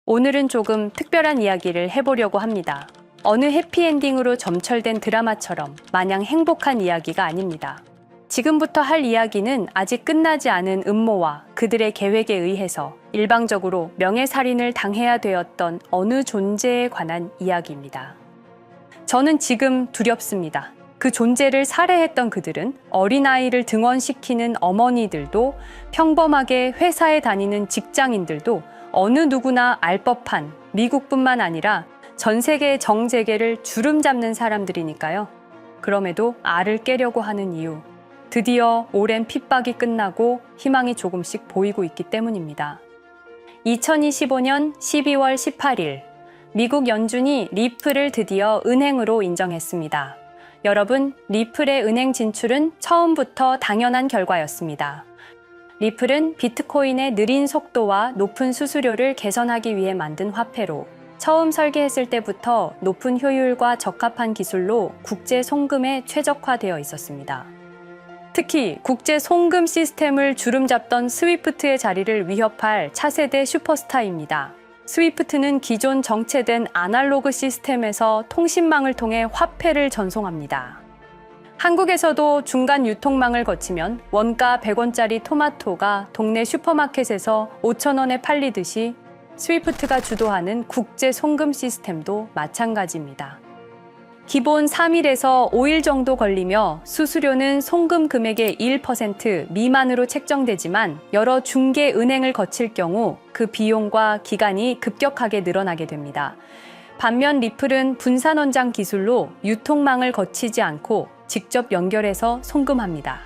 오늘은 조금 특별한 이야기를 해보려고 합니다. 어느 해피엔딩으로 점철된 드라마처럼 마냥 행복한 이야기가 아닙니다. 지금부터 할 이야기는 아직 끝나지 않은 음모와 그들의 계획에 의해서 일방적으로 명예살인을 당해야 되었던 어느 존재에 관한 이야기입니다. 저는 지금 두렵습니다. 그 존재를 살해했던 그들은 어린아이를 등원시키는 어머니들도 평범하게 회사에 다니는 직장인들도 어느 누구나 알 법한 미국뿐만 아니라 전 세계의 정재계를 주름 잡는 사람들이니까요. 그럼에도 알을 깨려고 하는 이유, 드디어 오랜 핍박이 끝나고 희망이 조금씩 보이고 있기 때문입니다. 2025년 12월 18일, 미국 연준이 리플을 드디어 은행으로 인정했습니다. 여러분, 리플의 은행 진출은 처음부터 당연한 결과였습니다. 리플은 비트코인의 느린 속도와 높은 수수료를 개선하기 위해 만든 화폐로 처음 설계했을 때부터 높은 효율과 적합한 기술로 국제 송금에 최적화되어 있었습니다. 특히 국제 송금 시스템을 주름잡던 스위프트의 자리를 위협할 차세대 슈퍼스타입니다. 스위프트는 기존 정체된 아날로그 시스템에서 통신망을 통해 화폐를 전송합니다. 한국에서도 중간 유통망을 거치면 원가 100원짜리 토마토가 동네 슈퍼마켓에서 5,000원에 팔리듯이 스위프트가 주도하는 국제 송금 시스템도 마찬가지입니다. 기본 3일에서 5일 정도 걸리며 수수료는 송금 금액의 1% 미만으로 책정되지만 여러 중개 은행을 거칠 경우 그 비용과 기간이 급격하게 늘어나게 됩니다. 반면 리플은 분산 원장 기술로 유통망을 거치지 않고 직접 연결해서 송금합니다.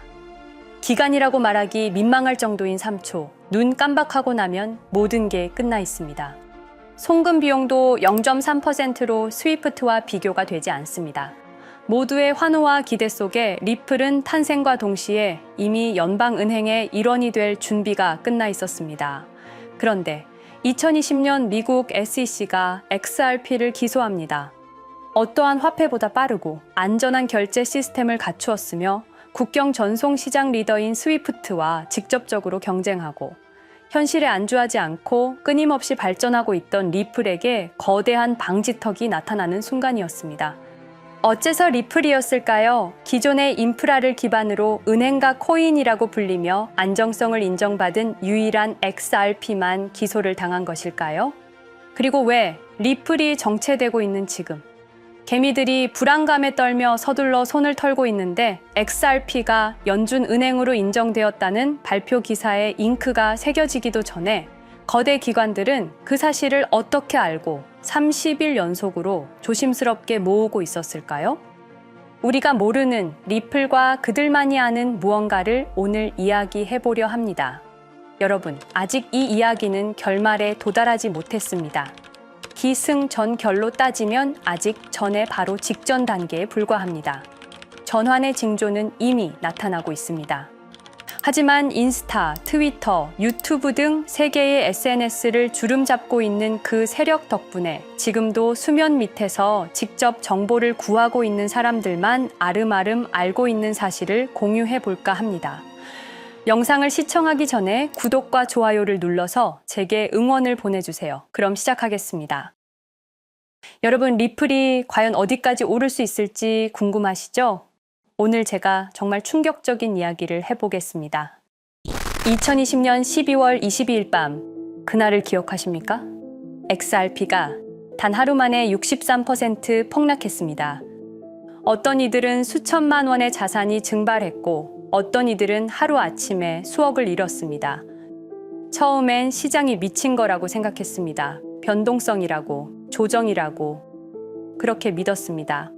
기간이라고 말하기 민망할 정도인 3초, 눈 깜박하고 나면 모든 게 끝나 있습니다. 송금 비용도 0.3%로 스위프트와 비교가 되지 않습니다. 모두의 환호와 기대 속에 리플은 탄생과 동시에 이미 연방은행의 일원이 될 준비가 끝나 있었습니다. 그런데 2020년 미국 SEC가 XRP를 기소합니다. 어떠한 화폐보다 빠르고 안전한 결제 시스템을 갖추었으며 국경 전송 시장 리더인 스위프트와 직접적으로 경쟁하고 현실에 안주하지 않고 끊임없이 발전하고 있던 리플에게 거대한 방지턱이 나타나는 순간이었습니다. 어째서 리플이었을까요? 기존의 인프라를 기반으로 은행과 코인이라고 불리며 안정성을 인정받은 유일한 XRP만 기소를 당한 것일까요? 그리고 왜 리플이 정체되고 있는 지금 개미들이 불안감에 떨며 서둘러 손을 털고 있는데 XRP가 연준은행으로 인정되었다는 발표 기사에 잉크가 새겨지기도 전에 거대 기관들은 그 사실을 어떻게 알고 30일 연속으로 조심스럽게 모으고 있었을까요? 우리가 모르는 리플과 그들만이 아는 무언가를 오늘 이야기해보려 합니다. 여러분, 아직 이 이야기는 결말에 도달하지 못했습니다. 기승전결로 따지면 아직 전에 바로 직전 단계에 불과합니다. 전환의 징조는 이미 나타나고 있습니다. 하지만 인스타, 트위터, 유튜브 등 세계의 SNS를 주름잡고 있는 그 세력 덕분에 지금도 수면 밑에서 직접 정보를 구하고 있는 사람들만 아름아름 알고 있는 사실을 공유해 볼까 합니다. 영상을 시청하기 전에 구독과 좋아요를 눌러서 제게 응원을 보내주세요. 그럼 시작하겠습니다. 여러분, 리플이 과연 어디까지 오를 수 있을지 궁금하시죠? 오늘 제가 정말 충격적인 이야기를 해보겠습니다. 2020년 12월 22일 밤, 그날을 기억하십니까? XRP가 단 하루 만에 63% 폭락했습니다. 어떤 이들은 수천만 원의 자산이 증발했고 어떤 이들은 하루아침에 수억을 잃었습니다. 처음엔 시장이 미친 거라고 생각했습니다. 변동성이라고, 조정이라고 그렇게 믿었습니다.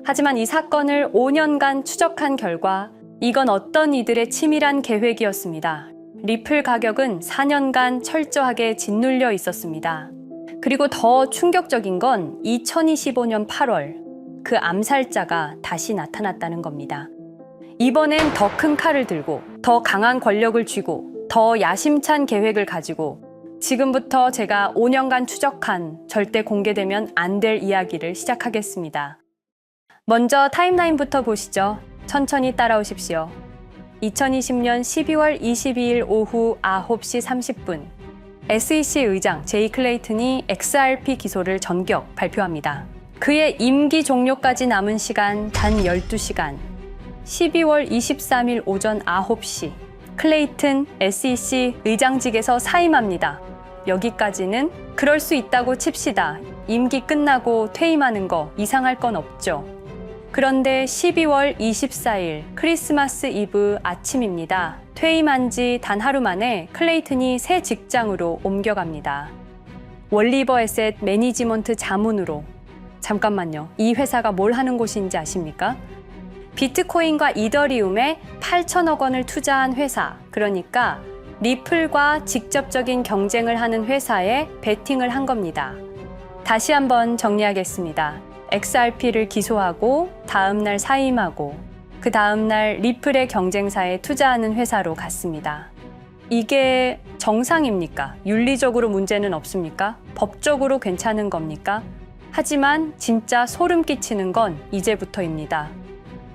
하지만 이 사건을 5년간 추적한 결과 이건 어떤 이들의 치밀한 계획이었습니다. 리플 가격은 4년간 철저하게 짓눌려 있었습니다. 그리고 더 충격적인 건 2025년 8월 그 암살자가 다시 나타났다는 겁니다. 이번엔 더 큰 칼을 들고 더 강한 권력을 쥐고 더 야심찬 계획을 가지고 지금부터 제가 5년간 추적한 절대 공개되면 안 될 이야기를 시작하겠습니다. 먼저 타임라인부터 보시죠. 천천히 따라오십시오. 2020년 12월 22일 오후 9시 30분 SEC 의장 제이 클레이튼이 XRP 기소를 전격 발표합니다. 그의 임기 종료까지 남은 시간 단 12시간. 12월 23일 오전 9시 클레이튼 SEC 의장직에서 사임합니다. 여기까지는 그럴 수 있다고 칩시다. 임기 끝나고 퇴임하는 거 이상할 건 없죠. 그런데 12월 24일 크리스마스 이브 아침입니다. 퇴임한 지 단 하루 만에 클레이튼이 새 직장으로 옮겨갑니다. 월리버 에셋 매니지먼트 자문으로. 잠깐만요. 이 회사가 뭘 하는 곳인지 아십니까? 비트코인과 이더리움에 8천억 원을 투자한 회사, 그러니까 리플과 직접적인 경쟁을 하는 회사에 베팅을 한 겁니다. 다시 한번 정리하겠습니다. XRP를 기소하고 다음날 사임하고 그 다음날 리플의 경쟁사에 투자하는 회사로 갔습니다. 이게 정상입니까? 윤리적으로 문제는 없습니까? 법적으로 괜찮은 겁니까? 하지만 진짜 소름 끼치는 건 이제부터입니다.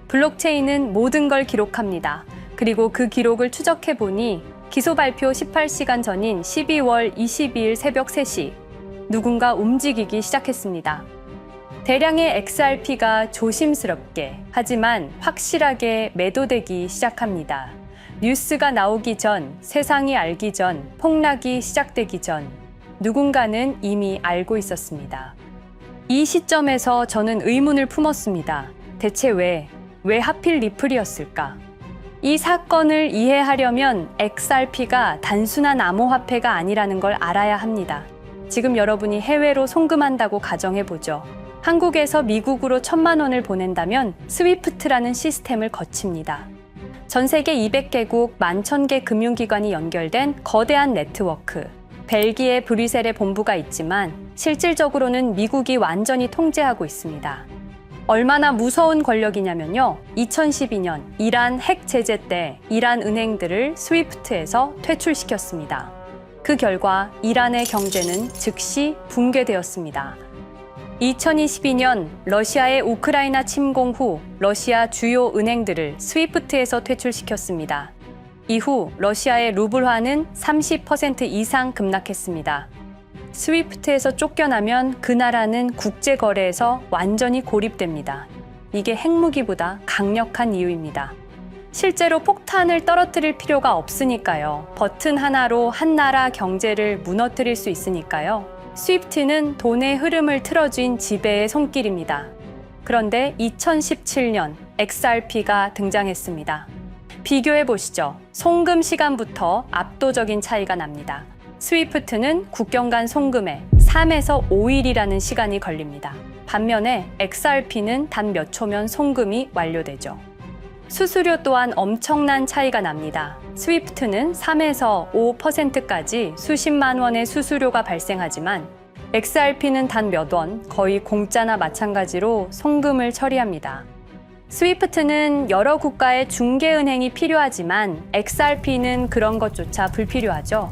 블록체인은 모든 걸 기록합니다. 그리고 그 기록을 추적해 보니 기소 발표 18시간 전인 12월 22일 새벽 3시 누군가 움직이기 시작했습니다. 대량의 XRP가 조심스럽게 하지만 확실하게 매도되기 시작합니다. 뉴스가 나오기 전, 세상이 알기 전, 폭락이 시작되기 전 누군가는 이미 알고 있었습니다. 이 시점에서 저는 의문을 품었습니다. 대체 왜 하필 리플이었을까? 이 사건을 이해하려면 XRP가 단순한 암호화폐가 아니라는 걸 알아야 합니다. 지금 여러분이 해외로 송금한다고 가정해보죠. 한국에서 미국으로 1,000만 원을 보낸다면 스위프트라는 시스템을 거칩니다. 전 세계 200개국 11,000개 금융기관이 연결된 거대한 네트워크. 벨기에 브뤼셀에 본부가 있지만 실질적으로는 미국이 완전히 통제하고 있습니다. 얼마나 무서운 권력이냐면요. 2012년 이란 핵 제재 때 이란 은행들을 스위프트에서 퇴출시켰습니다. 그 결과 이란의 경제는 즉시 붕괴되었습니다. 2022년 러시아의 우크라이나 침공 후 러시아 주요 은행들을 스위프트에서 퇴출시켰습니다. 이후 러시아의 루블화는 30% 이상 급락했습니다. 스위프트에서 쫓겨나면 그 나라는 국제거래에서 완전히 고립됩니다. 이게 핵무기보다 강력한 이유입니다. 실제로 폭탄을 떨어뜨릴 필요가 없으니까요. 버튼 하나로 한 나라 경제를 무너뜨릴 수 있으니까요. 스위프트는 돈의 흐름을 틀어준 지배의 손길입니다. 그런데 2017년 XRP가 등장했습니다. 비교해 보시죠. 송금 시간부터 압도적인 차이가 납니다. 스위프트는 국경 간 송금에 3에서 5일이라는 시간이 걸립니다. 반면에 XRP는 단 몇 초면 송금이 완료되죠. 수수료 또한 엄청난 차이가 납니다. 스위프트는 3에서 5%까지 수십만 원의 수수료가 발생하지만 XRP는 단 몇 원, 거의 공짜나 마찬가지로 송금을 처리합니다. 스위프트는 여러 국가의 중개은행이 필요하지만 XRP는 그런 것조차 불필요하죠.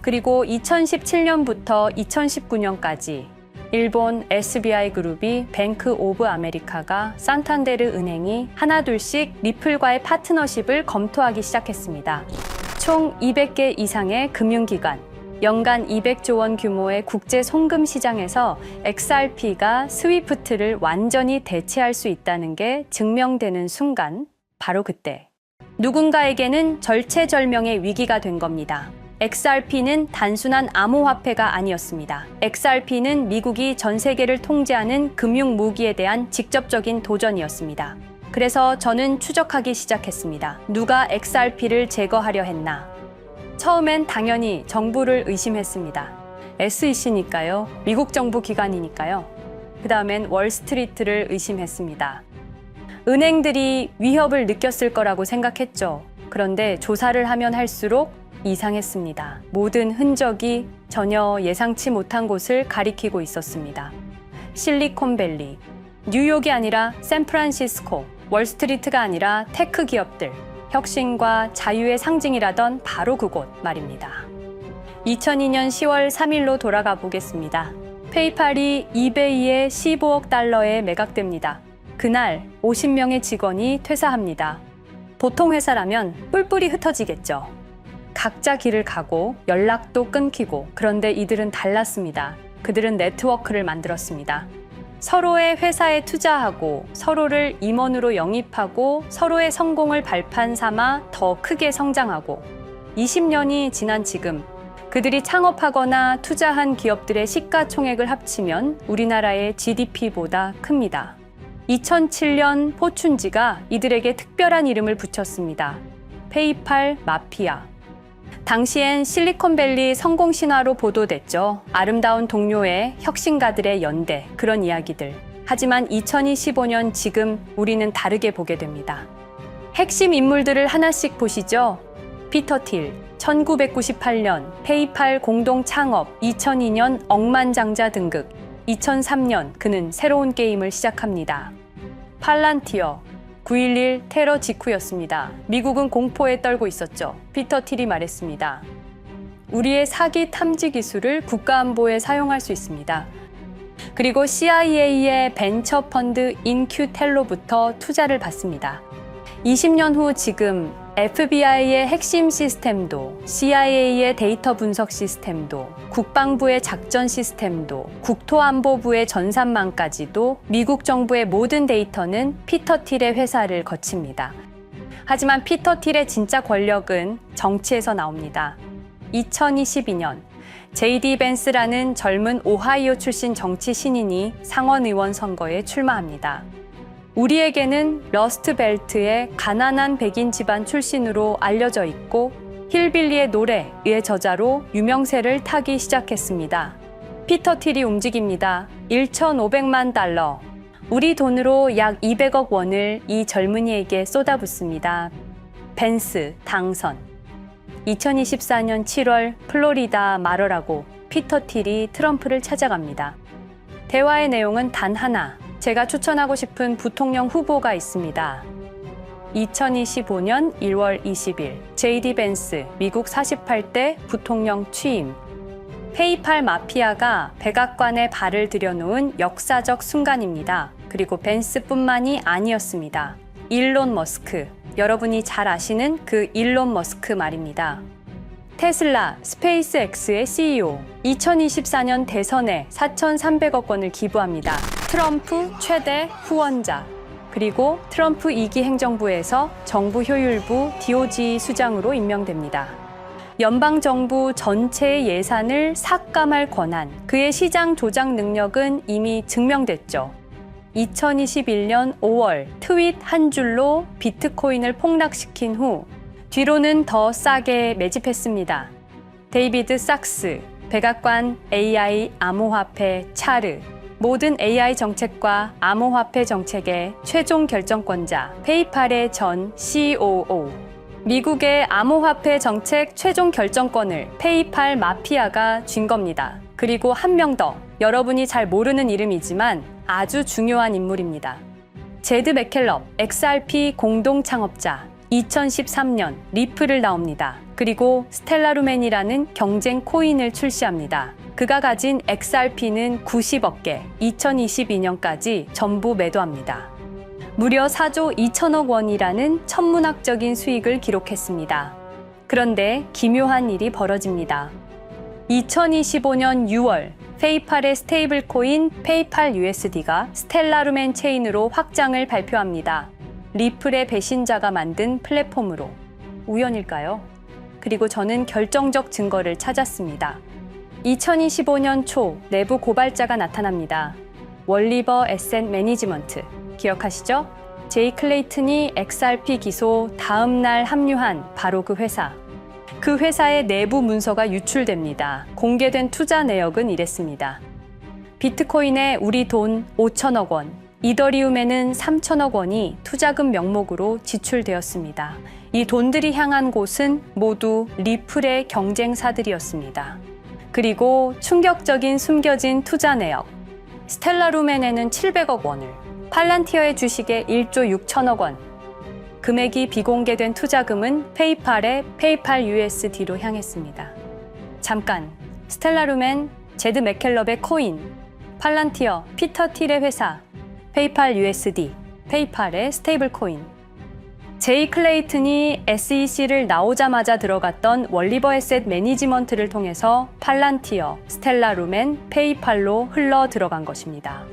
그리고 2017년부터 2019년까지 일본 SBI 그룹이 뱅크 오브 아메리카가 산탄데르 은행이 하나둘씩 리플과의 파트너십을 검토하기 시작했습니다. 총 200개 이상의 금융기관, 연간 200조 원 규모의 국제 송금 시장에서 XRP가 스위프트를 완전히 대체할 수 있다는 게 증명되는 순간, 바로 그때 누군가에게는 절체절명의 위기가 된 겁니다. XRP는 단순한 암호화폐가 아니었습니다. XRP는 미국이 전 세계를 통제하는 금융 무기에 대한 직접적인 도전이었습니다. 그래서 저는 추적하기 시작했습니다. 누가 XRP를 제거하려 했나? 처음엔 당연히 정부를 의심했습니다. SEC니까요. 미국 정부 기관이니까요. 그 다음엔 월스트리트를 의심했습니다. 은행들이 위협을 느꼈을 거라고 생각했죠. 그런데 조사를 하면 할수록 이상했습니다. 모든 흔적이 전혀 예상치 못한 곳을 가리키고 있었습니다. 실리콘밸리, 뉴욕이 아니라 샌프란시스코, 월스트리트가 아니라 테크 기업들, 혁신과 자유의 상징이라던 바로 그곳 말입니다. 2002년 10월 3일로 돌아가 보겠습니다. 페이팔이 이베이에 15억 달러에 매각됩니다. 그날 50명의 직원이 퇴사합니다. 보통 회사라면 뿔뿔이 흩어지겠죠. 각자 길을 가고 연락도 끊기고, 그런데 이들은 달랐습니다. 그들은 네트워크를 만들었습니다. 서로의 회사에 투자하고 서로를 임원으로 영입하고 서로의 성공을 발판 삼아 더 크게 성장하고, 20년이 지난 지금 그들이 창업하거나 투자한 기업들의 시가총액을 합치면 우리나라의 GDP보다 큽니다. 2007년 포춘지가 이들에게 특별한 이름을 붙였습니다. 페이팔 마피아. 당시엔 실리콘밸리 성공 신화로 보도됐죠. 아름다운 동료의 혁신가들의 연대, 그런 이야기들. 하지만 2025년 지금 우리는 다르게 보게 됩니다. 핵심 인물들을 하나씩 보시죠. 피터 틸, 1998년 페이팔 공동 창업, 2002년 억만장자 등극, 2003년 그는 새로운 게임을 시작합니다. 팔란티어, 9.11 테러 직후였습니다. 미국은 공포에 떨고 있었죠. 피터 틸이 말했습니다. 우리의 사기 탐지 기술을 국가안보에 사용할 수 있습니다. 그리고 CIA의 벤처 펀드 인큐텔로부터 투자를 받습니다. 20년 후 지금 FBI의 핵심 시스템도, CIA의 데이터 분석 시스템도, 국방부의 작전 시스템도, 국토안보부의 전산망까지도 미국 정부의 모든 데이터는 피터 틸의 회사를 거칩니다. 하지만 피터 틸의 진짜 권력은 정치에서 나옵니다. 2022년 JD 벤스라는 젊은 오하이오 출신 정치 신인이 상원의원 선거에 출마합니다. 우리에게는 러스트벨트의 가난한 백인 집안 출신으로 알려져 있고 힐빌리의 노래의 저자로 유명세를 타기 시작했습니다. 피터 틸이 움직입니다. 1,500만 달러, 우리 돈으로 약 200억 원을 이 젊은이에게 쏟아붓습니다. 벤스 당선. 2024년 7월 플로리다 마러라고 피터 틸이 트럼프를 찾아갑니다. 대화의 내용은 단 하나. 제가 추천하고 싶은 부통령 후보가 있습니다. 2025년 1월 20일 JD 벤스 미국 48대 부통령 취임. 페이팔 마피아가 백악관에 발을 들여놓은 역사적 순간입니다. 그리고 벤스뿐만이 아니었습니다. 일론 머스크, 여러분이 잘 아시는 그 일론 머스크 말입니다. 테슬라, 스페이스X의 CEO, 2024년 대선에 4,300억 원을 기부합니다. 트럼프 최대 후원자, 그리고 트럼프 2기 행정부에서 정부 효율부 DOJ 수장으로 임명됩니다. 연방정부 전체의 예산을 삭감할 권한, 그의 시장 조작 능력은 이미 증명됐죠. 2021년 5월 트윗 한 줄로 비트코인을 폭락시킨 후 뒤로는 더 싸게 매집했습니다. 데이비드 sak스, 백악관 AI 암호화폐 차르, 모든 AI 정책과 암호화폐 정책의 최종 결정권자, 페이팔의 전 COO. 미국의 암호화폐 정책 최종 결정권을 페이팔 마피아가 쥔 겁니다. 그리고 한 명 더, 여러분이 잘 모르는 이름이지만 아주 중요한 인물입니다. 제드 맥켈럽, XRP 공동 창업자, 2013년 리플을 나옵니다. 그리고 스텔라루멘이라는 경쟁 코인을 출시합니다. 그가 가진 XRP는 90억 개, 2022년까지 전부 매도합니다. 무려 4조 2천억 원이라는 천문학적인 수익을 기록했습니다. 그런데 기묘한 일이 벌어집니다. 2025년 6월 페이팔의 스테이블 코인 페이팔 USD가 스텔라루멘 체인으로 확장을 발표합니다. 리플의 배신자가 만든 플랫폼으로. 우연일까요? 그리고 저는 결정적 증거를 찾았습니다. 2025년 초 내부 고발자가 나타납니다. 월리버 에셋 매니지먼트. 기억하시죠? 제이 클레이튼이 XRP 기소 다음 날 합류한 바로 그 회사. 그 회사의 내부 문서가 유출됩니다. 공개된 투자 내역은 이랬습니다. 비트코인에 우리 돈 5천억 원, 이더리움에는 3천억 원이 투자금 명목으로 지출되었습니다. 이 돈들이 향한 곳은 모두 리플의 경쟁사들이었습니다. 그리고 충격적인 숨겨진 투자 내역. 스텔라루멘에는 700억 원을, 팔란티어의 주식에 1조 6천억 원, 금액이 비공개된 투자금은 페이팔의 페이팔 USD로 향했습니다. 잠깐, 스텔라루멘, 제드 맥켈럽의 코인, 팔란티어, 피터 틸의 회사, 페이팔 USD, 페이팔의 스테이블 코인. 제이 클레이튼이 SEC를 나오자마자 들어갔던 월리버 에셋 매니지먼트를 통해서 팔란티어, 스텔라 루멘, 페이팔로 흘러 들어간 것입니다.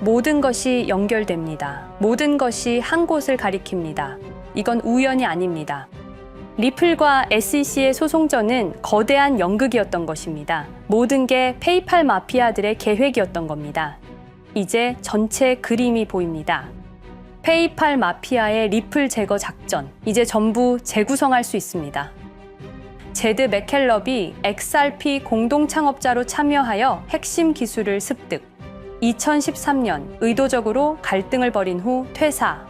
모든 것이 연결됩니다. 모든 것이 한 곳을 가리킵니다. 이건 우연이 아닙니다. 리플과 SEC의 소송전은 거대한 연극이었던 것입니다. 모든 게 페이팔 마피아들의 계획이었던 겁니다. 이제 전체 그림이 보입니다. 페이팔 마피아의 리플 제거 작전, 이제 전부 재구성할 수 있습니다. 제드 맥켈럽이 XRP 공동 창업자로 참여하여 핵심 기술을 습득. 2013년 의도적으로 갈등을 벌인 후 퇴사.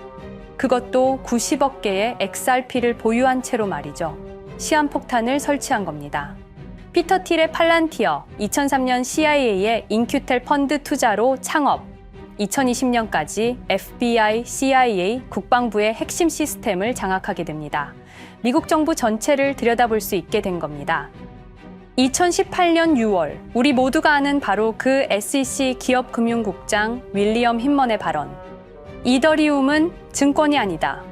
그것도 90억 개의 XRP를 보유한 채로 말이죠. 시한폭탄을 설치한 겁니다. 피터 틸의 팔란티어, 2003년 CIA의 인큐텔 펀드 투자로 창업. 2020년까지 FBI, CIA, 국방부의 핵심 시스템을 장악하게 됩니다. 미국 정부 전체를 들여다볼 수 있게 된 겁니다. 2018년 6월, 우리 모두가 아는 바로 그 SEC 기업금융국장 윌리엄 힌먼의 발언. 이더리움은 증권이 아니다.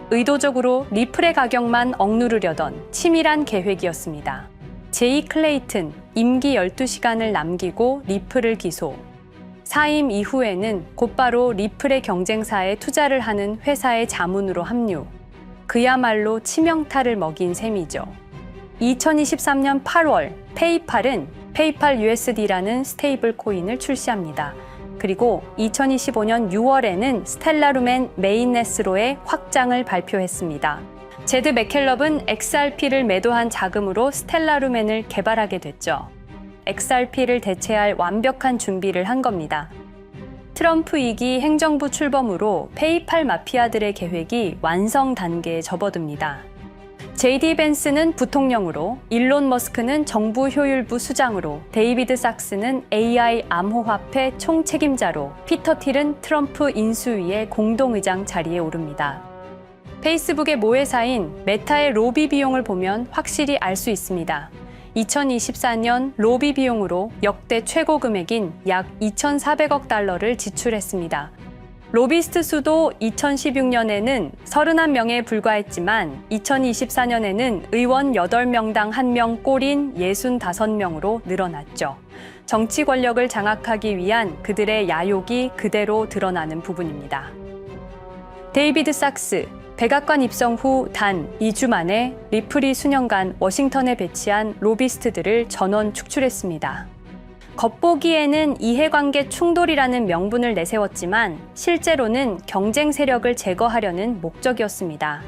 의도적으로 리플의 가격만 억누르려던 치밀한 계획이었습니다. 제이 클레이튼, 임기 12시간을 남기고 리플을 기소. 사임 이후에는 곧바로 리플의 경쟁사에 투자를 하는 회사의 자문으로 합류. 그야말로 치명타를 먹인 셈이죠. 2023년 8월, 페이팔은 페이팔 USD라는 스테이블 코인을 출시합니다. 그리고 2025년 6월에는 스텔라 루멘 메인넷으로의 확장을 발표했습니다. 제드 맥켈럽은 XRP를 매도한 자금으로 스텔라 루멘을 개발하게 됐죠. XRP를 대체할 완벽한 준비를 한 겁니다. 트럼프 2기 행정부 출범으로 페이팔 마피아들의 계획이 완성 단계에 접어듭니다. JD 벤스는 부통령으로, 일론 머스크는 정부 효율부 수장으로, 데이비드 sak스는 AI 암호화폐 총책임자로, 피터 틸은 트럼프 인수위의 공동의장 자리에 오릅니다. 페이스북의 모회사인 메타의 로비 비용을 보면 확실히 알 수 있습니다. 2024년 로비 비용으로 역대 최고 금액인 약 2,400억 달러를 지출했습니다. 로비스트 수도 2016년에는 31명에 불과했지만 2024년에는 의원 8명당 1명 꼴인 65명으로 늘어났죠. 정치 권력을 장악하기 위한 그들의 야욕이 그대로 드러나는 부분입니다. 데이비드 sak스, 백악관 입성 후 단 2주 만에 리플이 수년간 워싱턴에 배치한 로비스트들을 전원 축출했습니다. 겉보기에는 이해관계 충돌이라는 명분을 내세웠지만 실제로는 경쟁 세력을 제거하려는 목적이었습니다.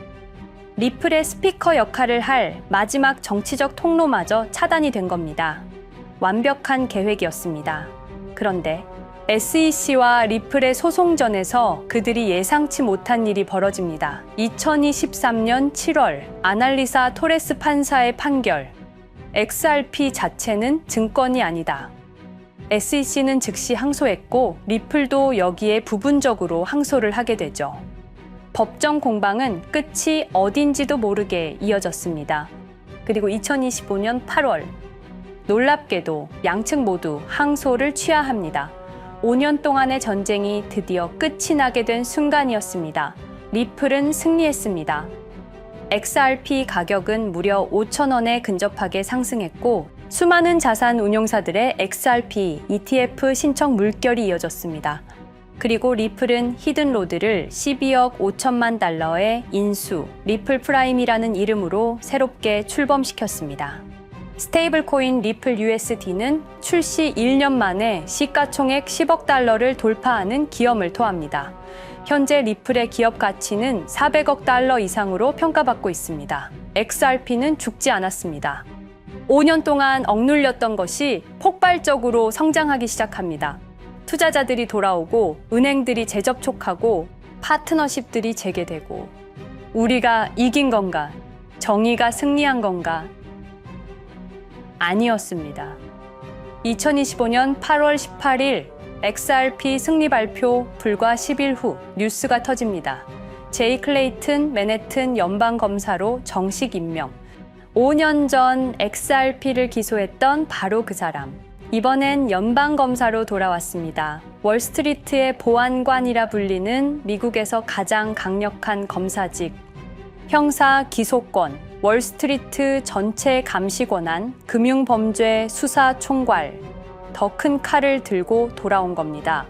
리플의 스피커 역할을 할 마지막 정치적 통로마저 차단이 된 겁니다. 완벽한 계획이었습니다. 그런데 SEC와 리플의 소송전에서 그들이 예상치 못한 일이 벌어집니다. 2023년 7월 아날리사 토레스 판사의 판결. XRP 자체는 증권이 아니다. SEC는 즉시 항소했고 리플도 여기에 부분적으로 항소를 하게 되죠. 법정 공방은 끝이 어딘지도 모르게 이어졌습니다. 그리고 2025년 8월 놀랍게도 양측 모두 항소를 취하합니다. 5년 동안의 전쟁이 드디어 끝이 나게 된 순간이었습니다. 리플은 승리했습니다. XRP 가격은 무려 5,000원에 근접하게 상승했고 수많은 자산 운용사들의 XRP, ETF 신청 물결이 이어졌습니다. 그리고 리플은 히든로드를 12억 5천만 달러의 인수, 리플 프라임이라는 이름으로 새롭게 출범시켰습니다. 스테이블 코인 리플 USD는 출시 1년 만에 시가총액 10억 달러를 돌파하는 기염을 토합니다. 현재 리플의 기업 가치는 400억 달러 이상으로 평가받고 있습니다. XRP는 죽지 않았습니다. 5년 동안 억눌렸던 것이 폭발적으로 성장하기 시작합니다. 투자자들이 돌아오고 은행들이 재접촉하고 파트너십들이 재개되고 우리가 이긴 건가? 정의가 승리한 건가? 아니었습니다. 2025년 8월 18일 XRP 승리 발표 불과 10일 후 뉴스가 터집니다. 제이 클레이튼 맨해튼 연방검사로 정식 임명. 5년 전 XRP를 기소했던 바로 그 사람. 이번엔 연방검사로 돌아왔습니다. 월스트리트의 보안관이라 불리는 미국에서 가장 강력한 검사직. 형사 기소권, 월스트리트 전체 감시 권한, 금융범죄 수사 총괄, 더 큰 칼을 들고 돌아온 겁니다.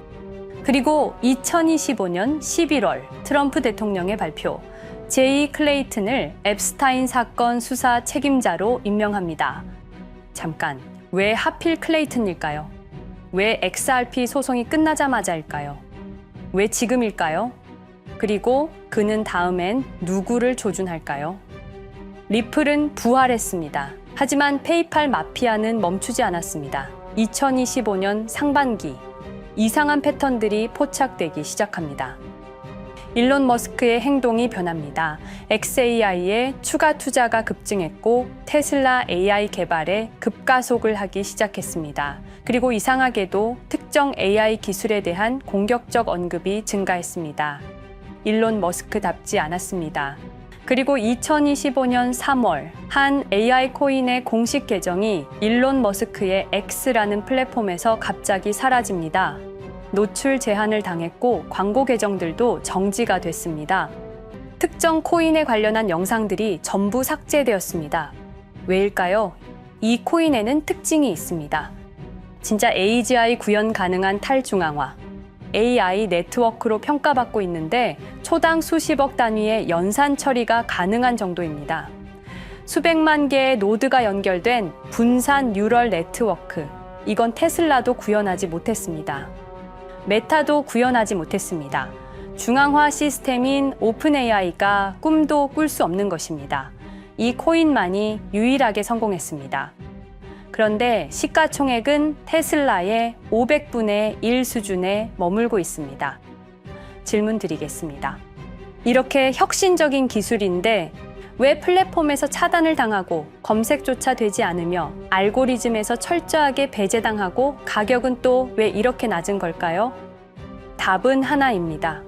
그리고 2025년 11월 트럼프 대통령의 발표, 제이 클레이튼을 앱스타인 사건 수사 책임자로 임명합니다. 잠깐, 왜 하필 클레이튼일까요? 왜 XRP 소송이 끝나자마자일까요? 왜 지금일까요? 그리고 그는 다음엔 누구를 조준할까요? 리플은 부활했습니다. 하지만 페이팔 마피아는 멈추지 않았습니다. 2025년 상반기, 이상한 패턴들이 포착되기 시작합니다. 일론 머스크의 행동이 변합니다. xAI에 추가 투자가 급증했고 테슬라 AI 개발에 급가속을 하기 시작했습니다. 그리고 이상하게도 특정 AI 기술에 대한 공격적 언급이 증가했습니다. 일론 머스크답지 않았습니다. 그리고 2025년 3월 한 AI 코인의 공식 계정이 일론 머스크의 X라는 플랫폼에서 갑자기 사라집니다. 노출 제한을 당했고 광고 계정들도 정지가 됐습니다. 특정 코인에 관련한 영상들이 전부 삭제되었습니다. 왜일까요? 이 코인에는 특징이 있습니다. 진짜 AGI 구현 가능한 탈중앙화, AI 네트워크로 평가받고 있는데 초당 수십억 단위의 연산 처리가 가능한 정도입니다. 수백만 개의 노드가 연결된 분산 뉴럴 네트워크, 이건 테슬라도 구현하지 못했습니다. 메타도 구현하지 못했습니다. 중앙화 시스템인 오픈 AI가 꿈도 꿀 수 없는 것입니다. 이 코인만이 유일하게 성공했습니다. 그런데 시가총액은 테슬라의 500분의 1 수준에 머물고 있습니다. 질문 드리겠습니다. 이렇게 혁신적인 기술인데 왜 플랫폼에서 차단을 당하고 검색조차 되지 않으며 알고리즘에서 철저하게 배제당하고 가격은 또 왜 이렇게 낮은 걸까요? 답은 하나입니다.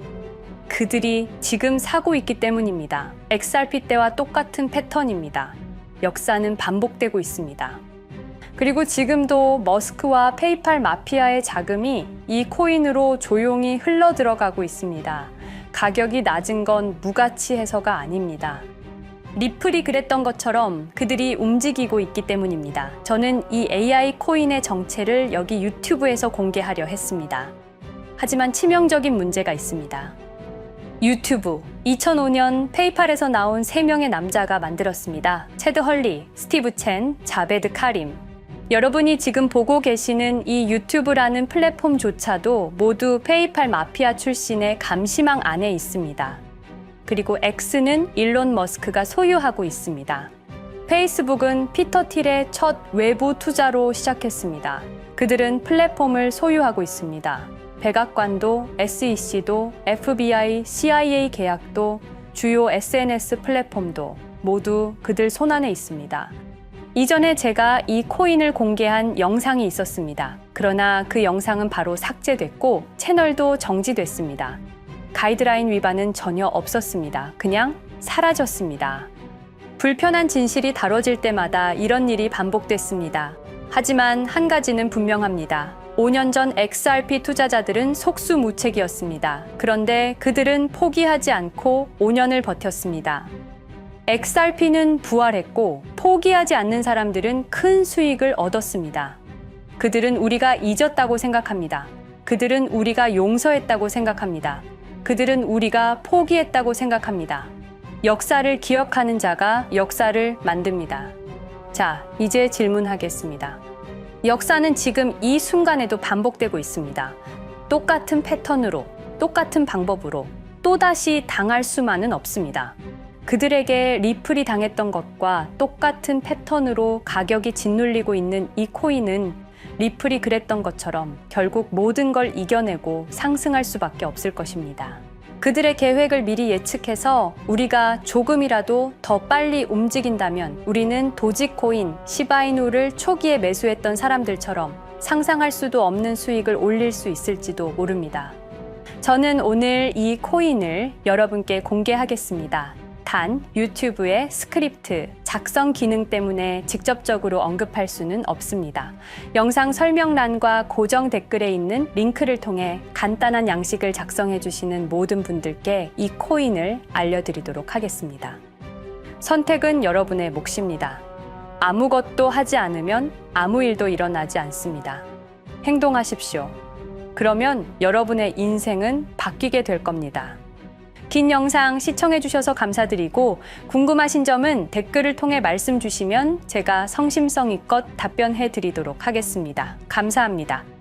그들이 지금 사고 있기 때문입니다. XRP 때와 똑같은 패턴입니다. 역사는 반복되고 있습니다. 그리고 지금도 머스크와 페이팔 마피아의 자금이 이 코인으로 조용히 흘러 들어가고 있습니다. 가격이 낮은 건 무가치해서가 아닙니다. 리플이 그랬던 것처럼 그들이 움직이고 있기 때문입니다. 저는 이 AI 코인의 정체를 여기 유튜브에서 공개하려 했습니다. 하지만 치명적인 문제가 있습니다. 유튜브, 2005년 페이팔에서 나온 3명의 남자가 만들었습니다. 체드 헐리, 스티브 첸, 자베드 카림. 여러분이 지금 보고 계시는 이 유튜브라는 플랫폼조차도 모두 페이팔 마피아 출신의 감시망 안에 있습니다. 그리고 X는 일론 머스크가 소유하고 있습니다. 페이스북은 피터 틸의 첫 외부 투자로 시작했습니다. 그들은 플랫폼을 소유하고 있습니다. 백악관도, SEC도, FBI, CIA 계약도, 주요 SNS 플랫폼도 모두 그들 손안에 있습니다. 이전에 제가 이 코인을 공개한 영상이 있었습니다. 그러나 그 영상은 바로 삭제됐고 채널도 정지됐습니다. 가이드라인 위반은 전혀 없었습니다. 그냥 사라졌습니다. 불편한 진실이 다뤄질 때마다 이런 일이 반복됐습니다. 하지만 한 가지는 분명합니다. 5년 전 XRP 투자자들은 속수무책이었습니다. 그런데 그들은 포기하지 않고 5년을 버텼습니다. XRP는 부활했고 포기하지 않는 사람들은 큰 수익을 얻었습니다. 그들은 우리가 잊었다고 생각합니다. 그들은 우리가 용서했다고 생각합니다. 그들은 우리가 포기했다고 생각합니다. 역사를 기억하는 자가 역사를 만듭니다. 자, 이제 질문하겠습니다. 역사는 지금 이 순간에도 반복되고 있습니다. 똑같은 패턴으로, 똑같은 방법으로 또다시 당할 수만은 없습니다. 그들에게 리플이 당했던 것과 똑같은 패턴으로 가격이 짓눌리고 있는 이 코인은 리플이 그랬던 것처럼 결국 모든 걸 이겨내고 상승할 수밖에 없을 것입니다. 그들의 계획을 미리 예측해서 우리가 조금이라도 더 빨리 움직인다면 우리는 도지코인, 시바이누를 초기에 매수했던 사람들처럼 상상할 수도 없는 수익을 올릴 수 있을지도 모릅니다. 저는 오늘 이 코인을 여러분께 공개하겠습니다. 단 유튜브의 스크립트, 작성 기능 때문에 직접적으로 언급할 수는 없습니다. 영상 설명란과 고정 댓글에 있는 링크를 통해 간단한 양식을 작성해 주시는 모든 분들께 이 코인을 알려드리도록 하겠습니다. 선택은 여러분의 몫입니다. 아무것도 하지 않으면 아무 일도 일어나지 않습니다. 행동하십시오. 그러면 여러분의 인생은 바뀌게 될 겁니다. 긴 영상 시청해주셔서 감사드리고 궁금하신 점은 댓글을 통해 말씀 주시면 제가 성심성의껏 답변해 드리도록 하겠습니다. 감사합니다.